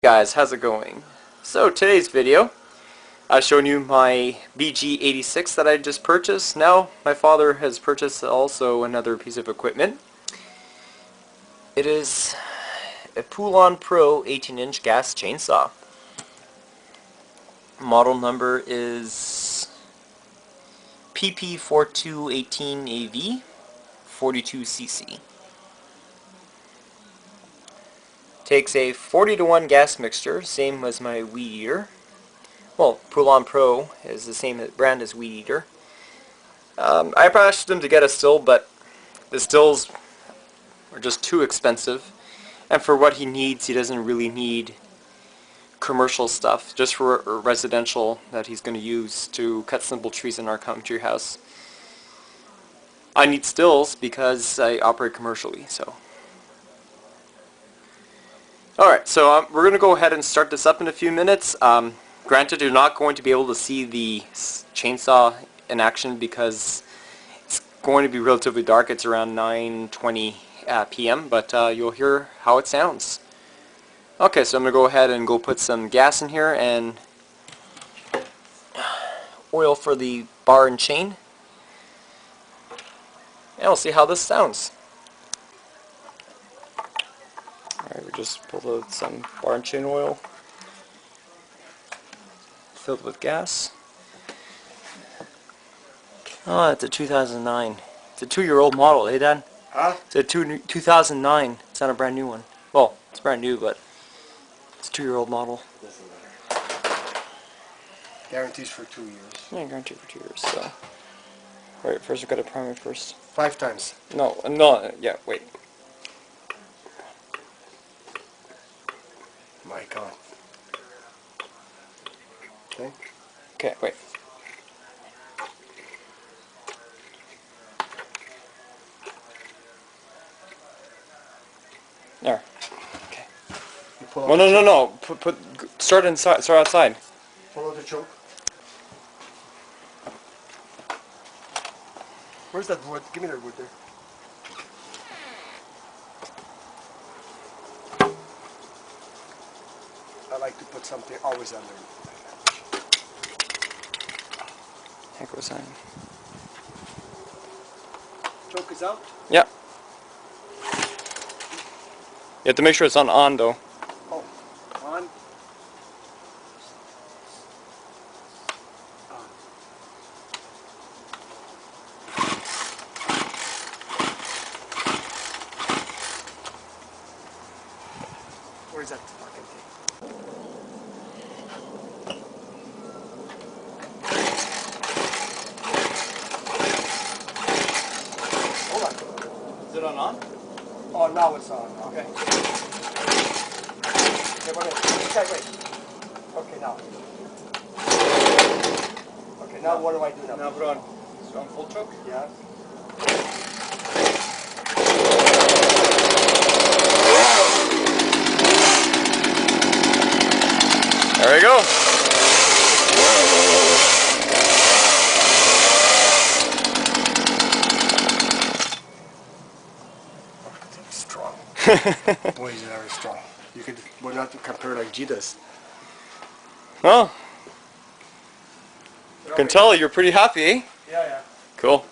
Guys, how's it going? So today's video, I've shown you my BG86 that I just purchased. Now my father has purchased also another piece of equipment. It is a Poulan Pro 18-inch gas chainsaw. Model number is PP4218AV 42cc. Takes a 40-to-1 gas mixture, same as my Weed Eater. Well, Poulan Pro is the same brand as Weed Eater. I asked him to get a still, but the stills are just too expensive. And for what he needs, he doesn't really need commercial stuff, just for residential that he's going to use to cut simple trees in our country house. I need stills because I operate commercially, so. Alright, so we're going to go ahead and start this up in a few minutes. Granted, you're not going to be able to see the chainsaw in action because it's going to be relatively dark. It's around 9:20 p.m., but you'll hear how it sounds. Okay, so I'm going to go ahead and go put some gas in here and oil for the bar and chain. And we'll see how this sounds. Alright, we just pulled out some bar and chain oil filled with gas. Oh, it's a 2009. It's a 2-year-old model, eh, Dad? Huh? It's a 2009. It's not a brand new one. Well, it's brand new, but it's a 2-year-old model. Doesn't matter. Guarantees for 2 years. Yeah, guaranteed for 2 years, so. Alright, first we've got to prime it first. 5 times. No, yeah, wait. My God. Okay. Okay, wait. There. Okay. You pull out Well, no. Start inside. Start outside. Pull out the choke. Where's that wood? Give me that wood there. I like to put something always under. Heck was I? Choke is out. Yeah. You have to make sure it's on though. Oh, on. Where's that fucking thing? Hold on. Is it on? Oh, now it's on. Okay. Okay, wait. Okay, now. Okay, now what do I do now? Now put on. Strong full choke. Yeah. There we go. Strong. Boy, is it very strong. You could, well, not to compare like G does. Oh. You can tell you're pretty happy, eh? Yeah. Cool.